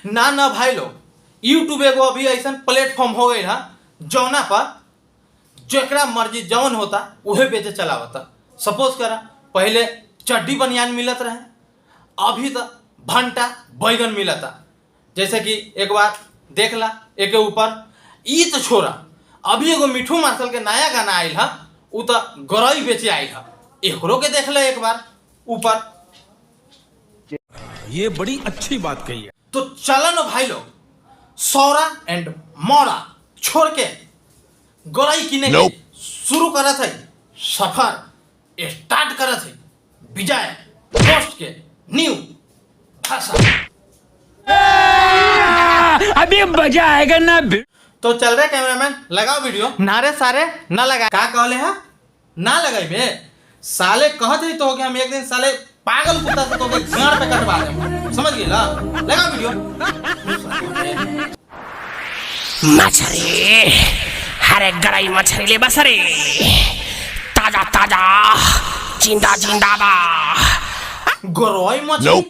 ना ना भाई लोग, यूट्यूब एगो अभी ऐसा प्लेटफॉर्म हो गई है जौना पर जरा मर्जी जौन होता उहे बेचे चलावता। सपोज करा पहले चड्डी बनियान मिलत रहे, अभी तो भंटा बैगन मिलता। जैसे कि एक बार देख ला एक ऊपर ई तो छोरा, अभी एगो मिठू मार्शल के नया गाना आयल है, उ तो गरई बेचे आयल है, एकरो के देख ले एक बार ऊपर। ये बड़ी अच्छी बात कही है। तो चलो ना भाई लोग, सौरा एंड मोरा छोड़ के गरई किने के शुरू करा थे, सफर स्टार्ट करा थे विजय पोस्ट के न्यू भाषा। अभी मजा आएगा ना। तो चल रहे कैमरामैन, लगाओ वीडियो। नारे सारे ना लगा का कहले है ना लगाई बे साले, कहत ही तो कि हम एक दिन साले पागल कुत्ता से तो गाड़ पे कटवा देंगे, समझ गए ना। लगा वीडियो। मछली हरे गड़ाई मछली ले बसरे, ताजा ताजा जिंदा जिंदा बा। गरई मछली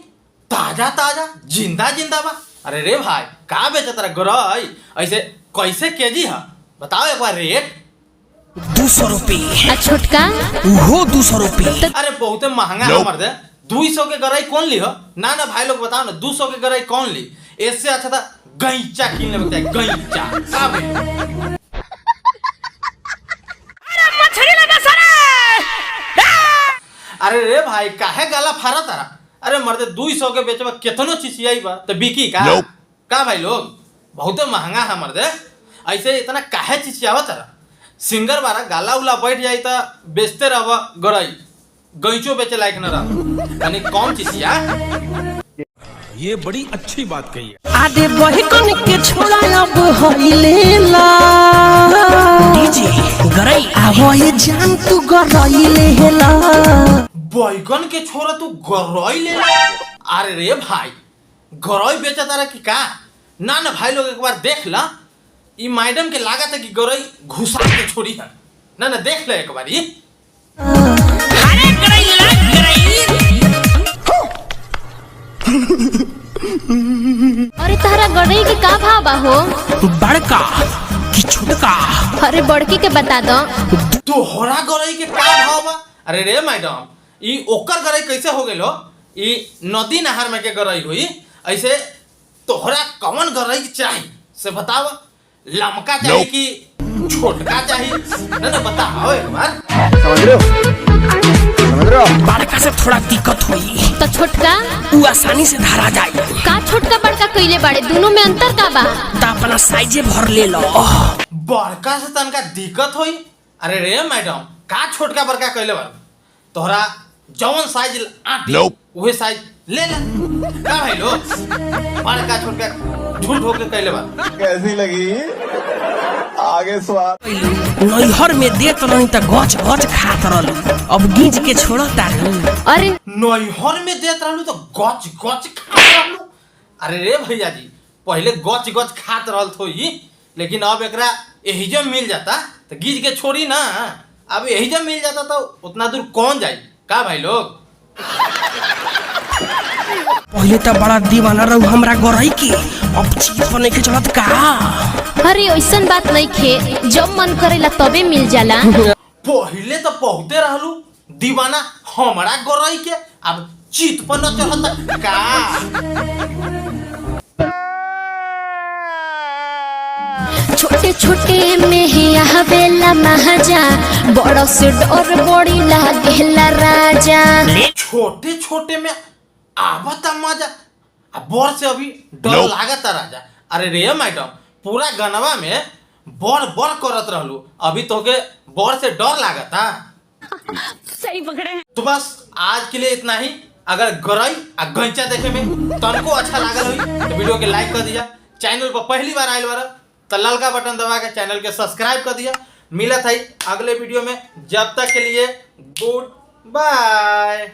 ताजा ताजा जिंदा जिंदा बा। अरे रे भाई का बेचा तेरा गरई, ऐसे कैसे केजी है बताओ एक बार रेट। 200 रुपये। छोटका वो 200 रुपये। अरे बहुत महंगा है मर्दे, 200 के गरई कौन ली हो? ना ना भाई लोग बताओ ना, 200 के गरई कौन ली? इससे अच्छा था गईचा किन ले, बताए गईचा का बे। अरे रे भाई काहे गाला फारा तारा? अरे मर्दे 200 के बेचबा केतनो चिचियाई बा तो बिकी का? का भाई लोग बहुत महंगा है मर्दे, ऐसे इतना काहे चिचियावा तारा? सिंगर बारा गाला उला बैठ जाई तो बेचते रह गरई, गईचो बेचे लायक न रह, यानी कौन चिचिया। ये बड़ी अच्छी बात कही है। आधे बही कन के छोड़ा अब होइलेला डीजे गरई आवो ये जान तू गरई लेला। बैगन के छोरा तू गरई ले? अरे रे भाई गरई बेचा तारा की का? ना ना भाई लोग एक बार देख ला, ई मैडम के लागत है कि गरई घुसा के छोड़ी है। ना ना देख ले एक बार ये। अरे गरई ला गरई। अरे तारा गरई के का भाव बा हो? बड़का कि छोटका? अरे बड़की के बता दो। तोहरा गरई के का भाव बा? अरे रे मैडम ई ओकर गरई कैसे हो गेलो? ई नदी नहर में के गरई हुई, ऐसे तोहरा कौन गरई चाहिए से बताओ। लमका चाहिए कि छोटका चाहिए? ना ना बताओ एक बार। समझ रहे हो? बड़का से थोड़ा दिक्कत हुई तो छोटका वो आसानी से धरा जाए। का छोटका बड़का कइले बाड़े, दोनों में अंतर का बा? तो अपना साइजे भर ले लो। बड़का से तनका दिक्कत हुई? अरे रे मैडम का छोटका बड़का कहले बार? तोहरा जौन साइज आटी वही साइज ले ले का भाई लोग। बड़का छोटका झूठ होके कहले बार। कैसी लगी आगे स्वाद? नैहर में देत नहीं तो गच गच खात रहलू, अब गीज के छोड़ता। अरे नैहर में देत रहलू तो गच गच खात रहलू? अरे रे भैया जी पहले गच गच खात रहल थोई, लेकिन अब एकरा यही जब मिल जाता तो गीज के छोड़ी ना। अब यही जब मिल जाता तो उतना दूर कौन जाए का भाई लोग। पहले तो बड़ा दीवाना रहू हमरा गरई के, अब चीज पर नहीं चलत का? अरे ऐसन बात नहीं खे, जब मन करेला तबे मिल जाला। पहले तो बहुते रहलू दीवाना हमारा गरई के, अब चीत पर न चढ़त का? छोटे छोटे में ही आवेला महाजा, बड़ो से डर बड़ी लागेला राजा। छोटे छोटे में आवता मजा, अब बड़ से अभी डर लागता राजा। अरे रे मैडम पूरा गनवा में बड़ बड़ करत रहलू, अभी तोके बड़ से डर लागता? सही पकड़े। तो बस आज के लिए इतना ही। अगर गरई आ गैंचा देखे में तनको अच्छा लागल हुई तो वीडियो के लाइक कर दिया। चैनल पर पहली बार आयल बार तो ललका बटन दबा के चैनल के सब्सक्राइब कर दिया। मिलत है अगले वीडियो में, जब तक के लिए गुड बाय।